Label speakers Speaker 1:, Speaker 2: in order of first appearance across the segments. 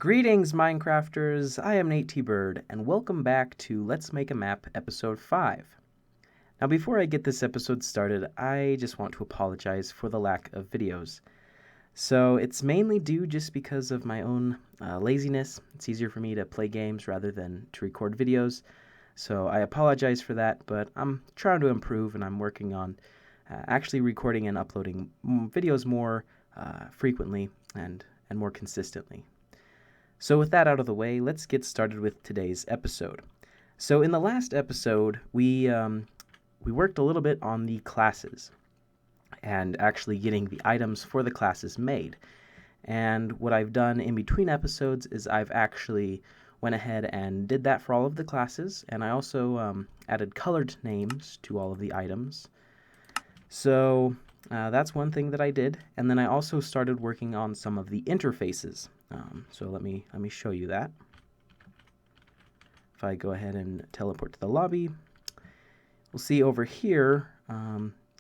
Speaker 1: Greetings, Minecrafters! I am Nate T-Bird, and welcome back to Let's Make a Map Episode 5. Now, before I get this episode started, I just want to apologize for the lack of videos. So, it's mainly due just because of my own laziness. It's easier for me to play games rather than to record videos. So, I apologize for that, but I'm trying to improve, and I'm working on actually recording and uploading videos more frequently and more consistently. So with that out of the way, let's get started with today's episode. So in the last episode, we worked a little bit on the classes and actually getting the items for the classes made. And what I've done in between episodes is I've actually went ahead and did that for all of the classes, and I also added colored names to all of the items. So that's one thing that I did, and then I also started working on some of the interfaces. So let me show you that. If I go ahead and teleport to the lobby, we'll see over here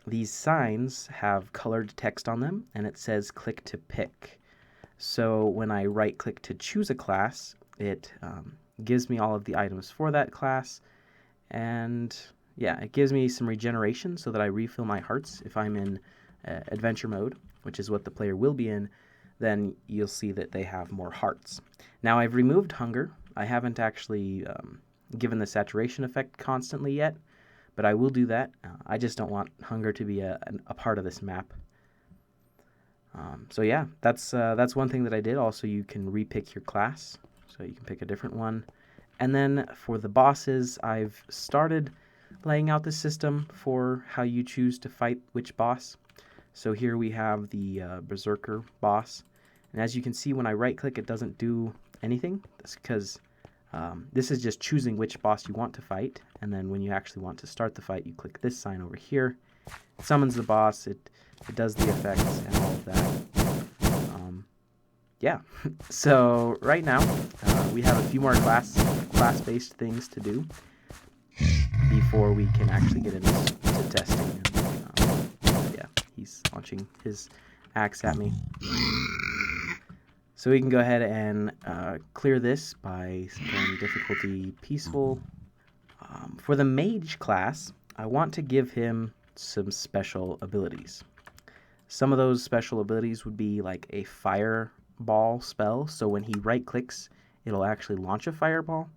Speaker 1: these signs have colored text on them, and it says click to pick. So when I right click to choose a class, it gives me all of the items for that class, and yeah, it gives me some regeneration so that I refill my hearts if I'm in adventure mode, which is what the player will be in. Then you'll see that they have more hearts. Now I've removed hunger. I haven't actually given the saturation effect constantly yet, but I will do that. I just don't want hunger to be a part of this map. So yeah, that's one thing that I did. Also, you can repick your class, so you can pick a different one. And then for the bosses, I've started laying out the system for how you choose to fight which boss. So here we have the Berserker boss. And as you can see, when I right-click, it doesn't do anything. That's because this is just choosing which boss you want to fight. And then when you actually want to start the fight, you click this sign over here. It summons the boss. It does the effects and all of that. Yeah. So right now, we have a few more class-based things to do before we can actually get into testing. Yeah, he's launching his axe at me. So we can go ahead and clear this by setting difficulty peaceful. For the Mage class, I want to give him some special abilities. Some of those special abilities would be like a fireball spell, so when he right-clicks, it'll actually launch a fireball.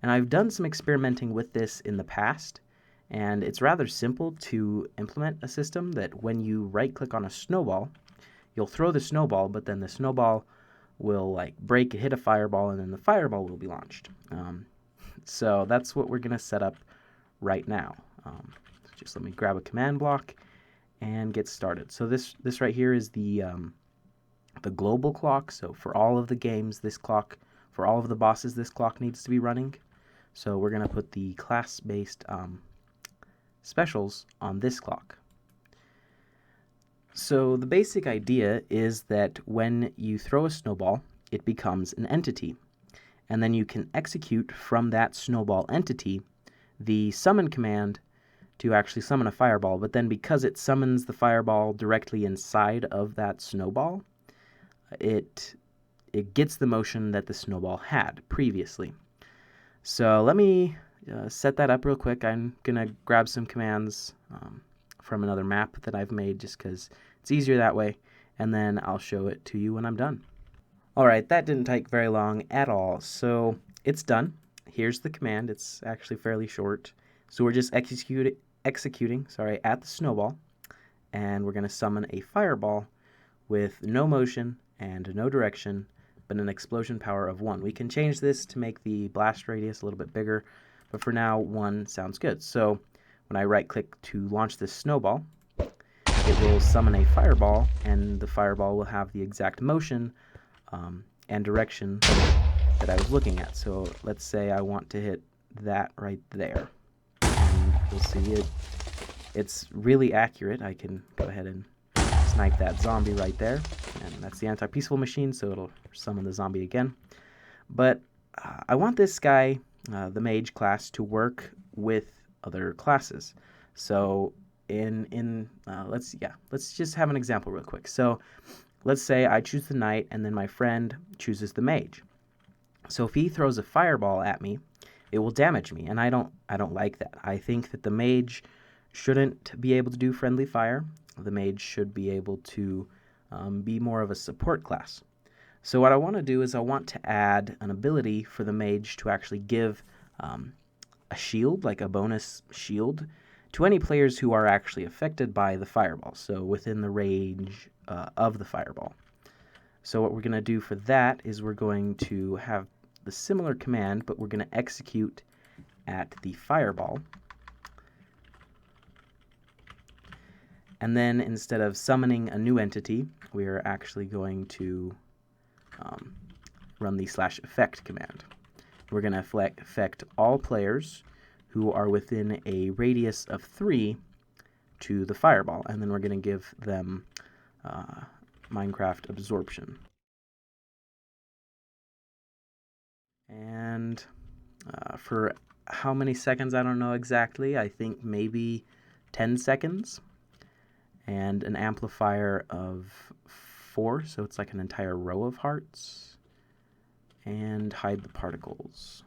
Speaker 1: And I've done some experimenting with this in the past, and it's rather simple to implement a system that when you right-click on a snowball, you'll throw the snowball, but then the snowball will like break, hit a fireball, and then the fireball will be launched. So that's what we're going to set up right now. Just let me grab a command block and get started. So this right here is the global clock. So for all of the games, this clock, for all of the bosses, this clock needs to be running. So we're going to put the class-based specials on this clock. So the basic idea is that when you throw a snowball, it becomes an entity. And then you can execute from that snowball entity the summon command to actually summon a fireball. But then because it summons the fireball directly inside of that snowball, it gets the motion that the snowball had previously. So let me set that up real quick. I'm going to grab some commands from another map that I've made just because it's easier that way, and then I'll show it to you when I'm done. Alright, that didn't take very long at all, so it's done. Here's the command. It's actually fairly short. So we're just executing at the snowball, and we're going to summon a fireball with no motion and no direction, but an explosion power of 1. We can change this to make the blast radius a little bit bigger, but for now 1 sounds good. So when I right-click to launch this snowball, it will summon a fireball, and the fireball will have the exact motion and direction that I was looking at. So let's say I want to hit that right there. And you'll see it's really accurate. I can go ahead and snipe that zombie right there. And that's the anti-peaceful machine, so it'll summon the zombie again. But I want this guy, the Mage class, to work with other classes. So let's just have an example real quick. So let's say I choose the knight and then my friend chooses the mage. So if he throws a fireball at me, it will damage me, and I don't like that. I think that the mage shouldn't be able to do friendly fire. The mage should be able to be more of a support class. So what I want to do is I want to add an ability for the mage to actually give a shield, like a bonus shield, to any players who are actually affected by the fireball, so within the range of the fireball. So what we're going to do for that is we're going to have the similar command, but we're going to execute at the fireball. And then instead of summoning a new entity, we are actually going to run the /effect command. We're going to affect all players who are within a radius of 3 to the fireball, and then we're going to give them Minecraft absorption. And for how many seconds, I don't know exactly. I think maybe 10 seconds. And an amplifier of 4, so it's like an entire row of hearts. And hide the particles.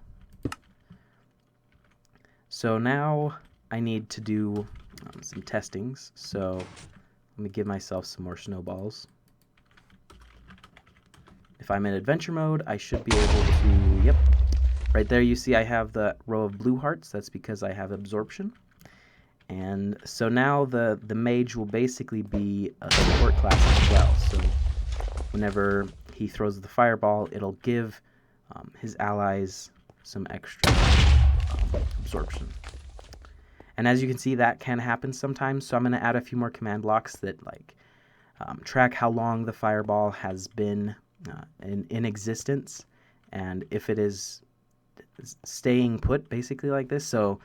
Speaker 1: So now I need to do some testings. So let me give myself some more snowballs. If I'm in adventure mode, I should be able to, yep. Right there you see I have the row of blue hearts. That's because I have absorption. And so now the mage will basically be a support class as well. So whenever he throws the fireball, it'll give his allies some extra absorption. And as you can see, that can happen sometimes. So I'm going to add a few more command blocks that track how long the fireball has been in existence, and if it is staying put, basically like this. So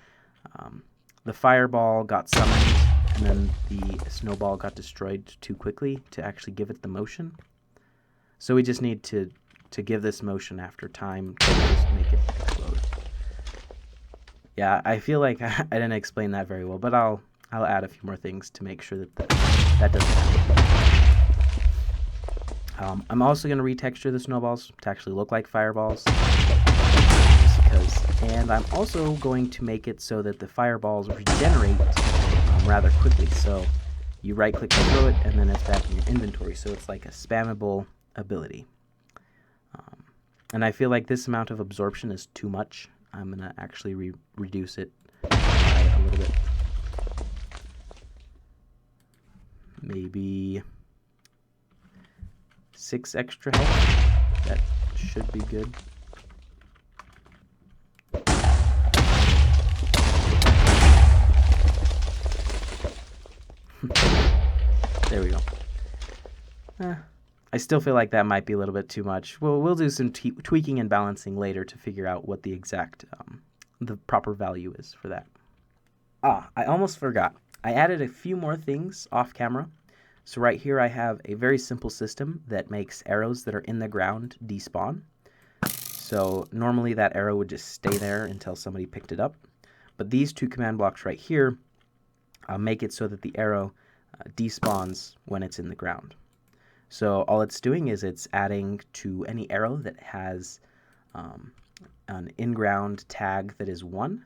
Speaker 1: the fireball got summoned, and then the snowball got destroyed too quickly to actually give it the motion. So we just need to give this motion after time to just make it explode. Yeah, I feel like I didn't explain that very well, but I'll add a few more things to make sure that doesn't happen. I'm also going to retexture the snowballs to actually look like fireballs. And I'm also going to make it so that the fireballs regenerate rather quickly. So you right click and throw it, and then it's back in your inventory. So it's like a spammable ability. And I feel like this amount of absorption is too much. I'm going to actually reduce it by a little bit. Maybe 6 extra health. That should be good. There we go. I still feel like that might be a little bit too much. We'll do some tweaking and balancing later to figure out what the exact, the proper value is for that. I almost forgot. I added a few more things off camera. So right here I have a very simple system that makes arrows that are in the ground despawn. So normally that arrow would just stay there until somebody picked it up. But these 2 command blocks right here make it so that the arrow despawns when it's in the ground. So all it's doing is it's adding to any arrow that has an in-ground tag that is 1.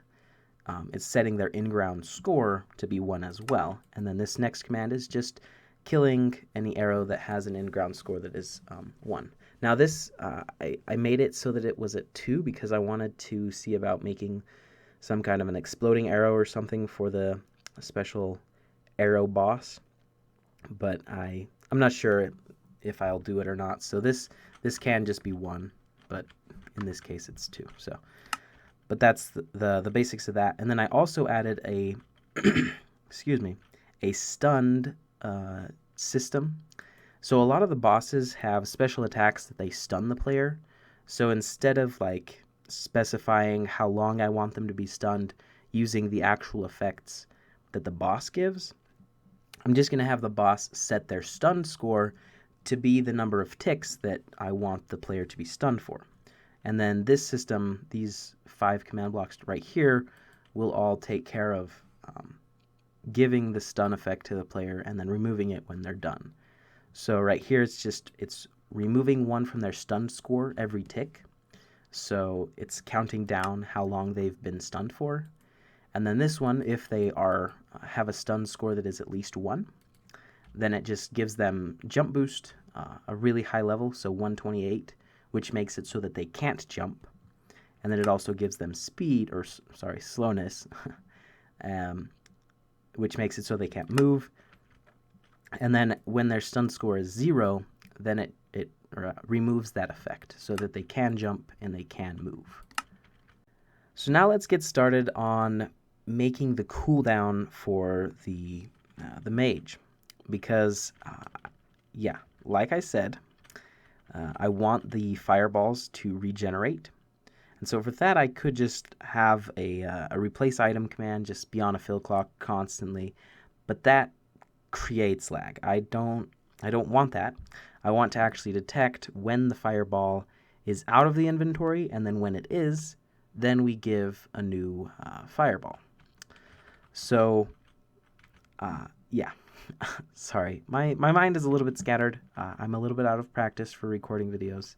Speaker 1: It's setting their in-ground score to be 1 as well. And then this next command is just killing any arrow that has an in-ground score that is 1. Now this, I made it so that it was at 2 because I wanted to see about making some kind of an exploding arrow or something for the special arrow boss. But I'm not sure if I'll do it or not. So this can just be 1, but in this case it's 2. So, but that's the basics of that. And then I also added a excuse me, a stunned system. So a lot of the bosses have special attacks that they stun the player. So instead of like specifying how long I want them to be stunned using the actual effects that the boss gives, I'm just going to have the boss set their stun score to be the number of ticks that I want the player to be stunned for. And then this system, these 5 command blocks right here, will all take care of giving the stun effect to the player and then removing it when they're done. So right here it's removing 1 from their stun score every tick. So it's counting down how long they've been stunned for. And then this one, if they have a stun score that is at least 1, then it just gives them jump boost, a really high level, so 128, which makes it so that they can't jump. And then it also gives them speed, or sorry, slowness, which makes it so they can't move. And then when their stun score is 0, then it removes that effect so that they can jump and they can move. So now let's get started on making the cooldown for the mage, because yeah, like I said, I want the fireballs to regenerate. And so for that, I could just have a replace item command, just be on a fill clock constantly, but that creates lag. I don't want that. I want to actually detect when the fireball is out of the inventory, and then when it is, then we give a new fireball. So, yeah, sorry, my mind is a little bit scattered. I'm a little bit out of practice for recording videos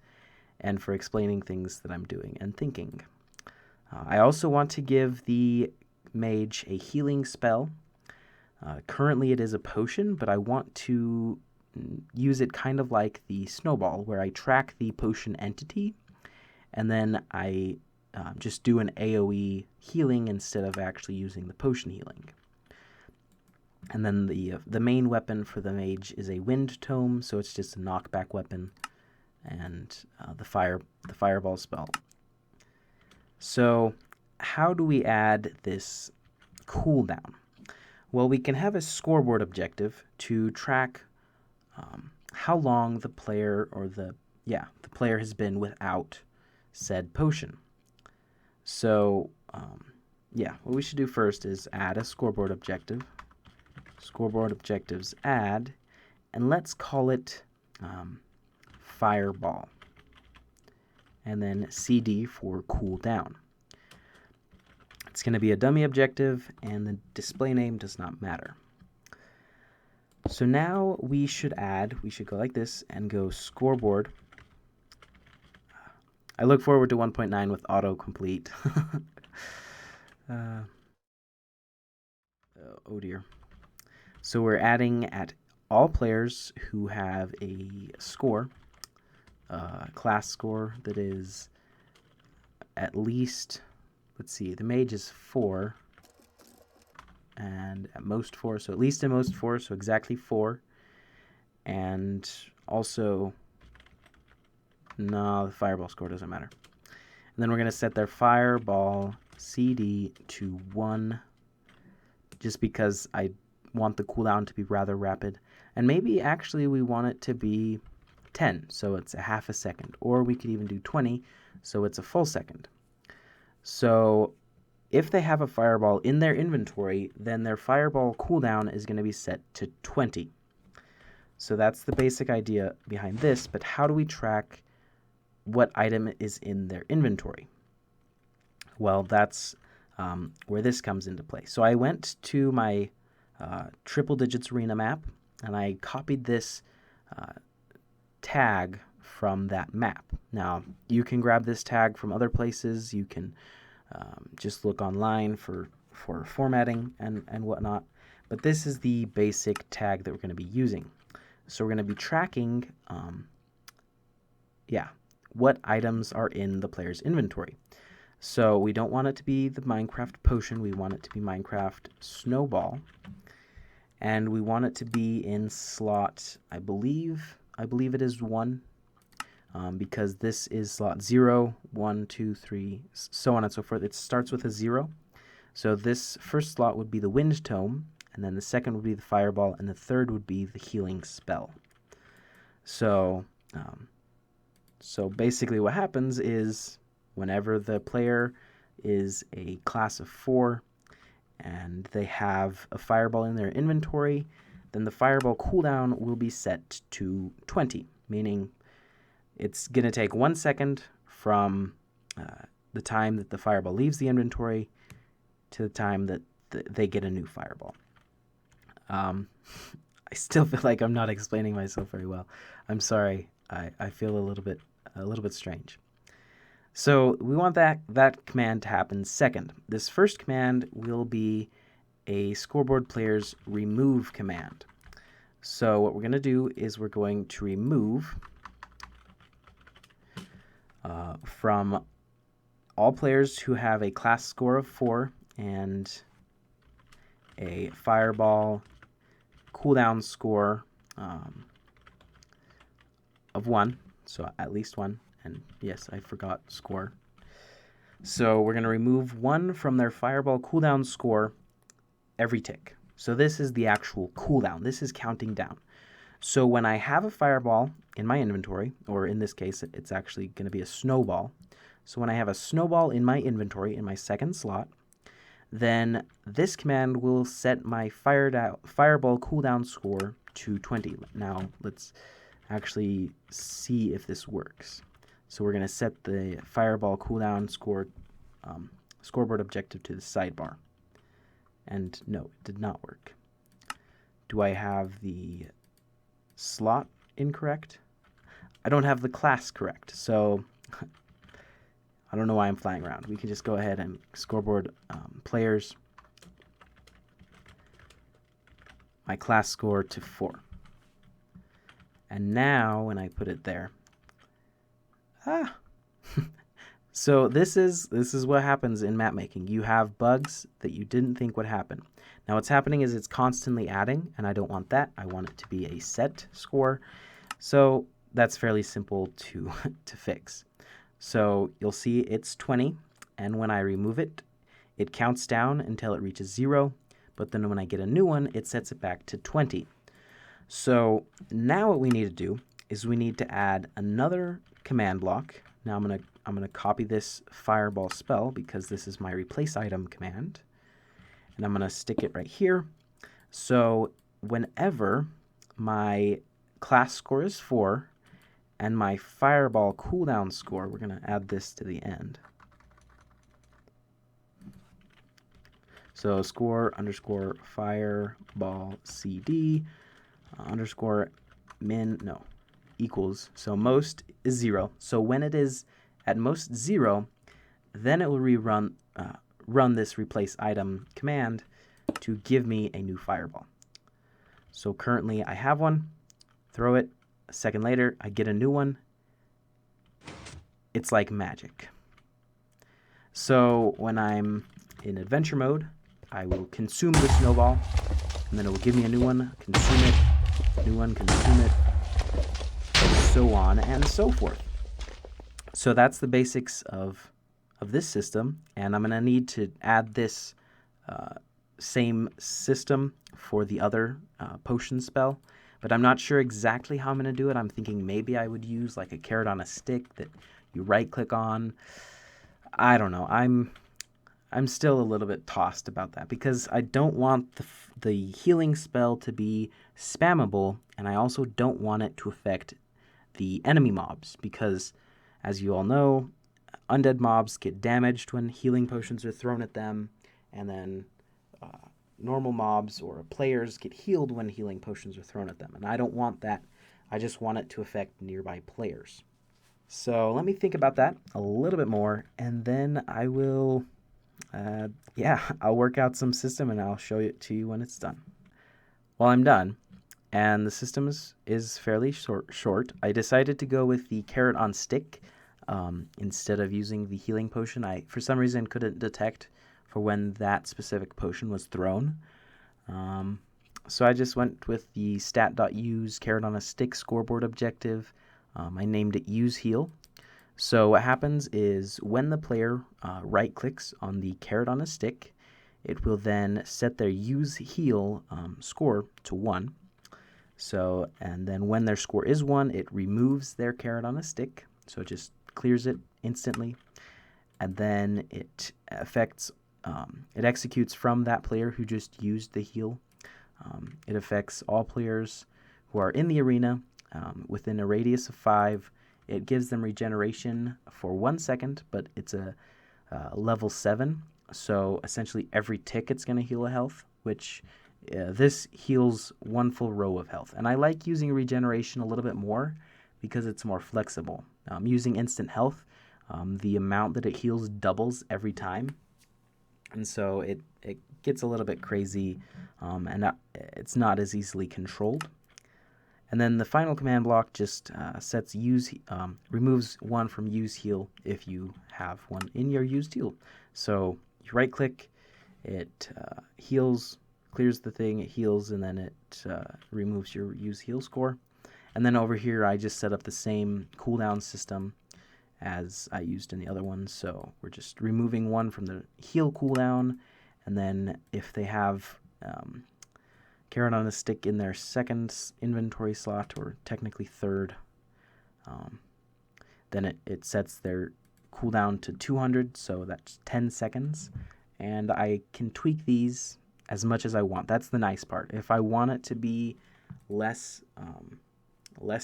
Speaker 1: and for explaining things that I'm doing and thinking. I also want to give the mage a healing spell. Currently it is a potion, but I want to use it kind of like the snowball, where I track the potion entity, and then I just do an AoE healing instead of actually using the potion healing. And then the main weapon for the mage is a wind tome, so it's just a knockback weapon, and the fireball spell. So how do we add this cooldown? Well, we can have a scoreboard objective to track how long the player the player has been without said potion. So what we should do first is add a scoreboard objective. Scoreboard objectives add, and let's call it fireball, and then CD for cooldown. It's going to be a dummy objective, and the display name does not matter. So now we should go like this and go scoreboard. I look forward to 1.9 with autocomplete. Oh dear. So we're adding at all players who have a score, class score that is at least, let's see, the mage is 4, and at most 4, so at least and most 4, so exactly 4. And also, no, the fireball score doesn't matter. And then we're going to set their fireball CD to 1, just because I want the cooldown to be rather rapid. And maybe actually we want it to be 10, so it's a half a second. Or we could even do 20, so it's a full second. So if they have a fireball in their inventory, then their fireball cooldown is going to be set to 20. So that's the basic idea behind this, but how do we track what item is in their inventory? Well, that's where this comes into play. So I went to my triple digits arena map, and I copied this tag from that map. Now, you can grab this tag from other places. You can just look online for formatting and whatnot. But this is the basic tag that we're going to be using. So we're going to be tracking what items are in the player's inventory. So we don't want it to be the Minecraft potion. We want it to be Minecraft snowball. And we want it to be in slot, I believe it is 1, because this is slot 0, 1, 2, 3, so on and so forth. It starts with a 0. So this first slot would be the wind tome, and then the second would be the fireball, and the third would be the healing spell. So basically what happens is whenever the player is a class of 4 and they have a fireball in their inventory, then the fireball cooldown will be set to 20, meaning it's going to take 1 second from the time that the fireball leaves the inventory to the time that they get a new fireball. I still feel like I'm not explaining myself very well. I'm sorry. I feel a little bit strange. So we want that command to happen second. This first command will be a scoreboard player's remove command. So what we're going to do is we're going to remove from all players who have a class score of 4 and a fireball cooldown score of 1, so at least 1, and yes, I forgot score. So we're going to remove 1 from their fireball cooldown score every tick. So this is the actual cooldown. This is counting down. So when I have a fireball in my inventory, or in this case, it's actually going to be a snowball. So when I have a snowball in my inventory in my second slot, then this command will set my fireball cooldown score to 20. Now let's actually see if this works. So we're going to set the fireball cooldown score scoreboard objective to the sidebar. And no, it did not work. Do I have the slot incorrect? I don't have the class correct, so I don't know why I'm flying around. We can just go ahead and scoreboard players, my class score to 4. And now when I put it there, so this is what happens in map making. You have bugs that you didn't think would happen. Now what's happening is it's constantly adding, and I don't want that. I want it to be a set score. So that's fairly simple to fix. So you'll see it's 20, and when I remove it, it counts down until it reaches 0, but then when I get a new one, it sets it back to 20. So now what we need to do is we need to add another command block. Now I'm gonna copy this fireball spell because this is my replace item command, and I'm gonna stick it right here. So whenever my class score is 4 and my fireball cooldown score, we're gonna add this to the end. So score underscore fireball CD underscore equals. So most is 0. So when it is at most 0, then it will run this replace item command to give me a new fireball. So currently I have one, throw it, a second later I get a new one. It's like magic. So when I'm in adventure mode, I will consume the snowball, and then it will give me a new one, consume it, new one, consume it, and so on and so forth. So that's the basics of this system, and I'm going to need to add this same system for the other potion spell, but I'm not sure exactly how I'm going to do it. I'm thinking maybe I would use like a carrot on a stick that you right-click on. I don't know. I'm still a little bit tossed about that because I don't want the healing spell to be spammable, and I also don't want it to affect the enemy mobs because, as you all know, undead mobs get damaged when healing potions are thrown at them, and then normal mobs or players get healed when healing potions are thrown at them, and I don't want that. I just want it to affect nearby players. So let me think about that a little bit more, and then I will, I'll work out some system and I'll show it to you when it's done. Well, I'm done, and the system is fairly short. I decided to go with the carrot on stick instead of using the healing potion. I, for some reason, couldn't detect for when that specific potion was thrown. So I just went with the stat.use carrot on a stick scoreboard objective. I named it use heal. So what happens is when the player right-clicks on the carrot on a stick, it will then set their use heal score to 1. So, and then when their score is 1, it removes their carrot on a stick. So it just clears it instantly. And then it affects, it executes from that player who just used the heal. It affects all players who are in the arena within a radius of 5. It gives them regeneration for 1 second, but it's a level 7. So essentially every tick it's going to heal a health, which this heals 1 full row of health. And I like using regeneration a little bit more because it's more flexible. Using instant health the amount that it heals doubles every time. And so it gets a little bit crazy, and it's not as easily controlled. And then the final command block just removes one from use heal if you have one in your used heal. So you right click, it heals, clears the thing, it heals, and then it removes your use heal score. And then over here I just set up the same cooldown system as I used in the other one. So we're just removing one from the heal cooldown, and then if they have carrot on a stick in their second inventory slot, or technically third, then it sets their cooldown to 200, so that's 10 seconds. And I can tweak these as much as I want. That's the nice part. If I want it to be less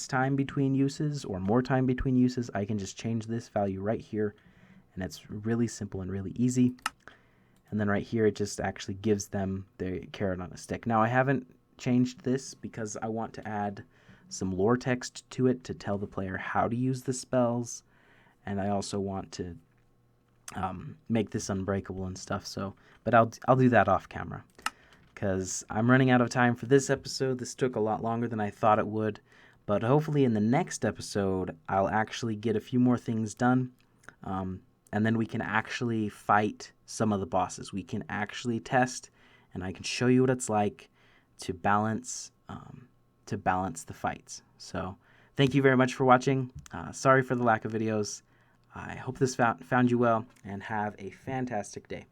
Speaker 1: time between uses or more time between uses, I can just change this value right here, and it's really simple and really easy. And then right here, it just actually gives them the carrot on a stick. Now, I haven't changed this because I want to add some lore text to it to tell the player how to use the spells, and I also want to make this unbreakable and stuff. So, but I'll do that off camera because I'm running out of time for this episode. This took a lot longer than I thought it would, but hopefully in the next episode, I'll actually get a few more things done. And then we can actually fight some of the bosses. We can actually test, and I can show you what it's like to balance the fights. So thank you very much for watching. Sorry for the lack of videos. I hope this found you well, and have a fantastic day.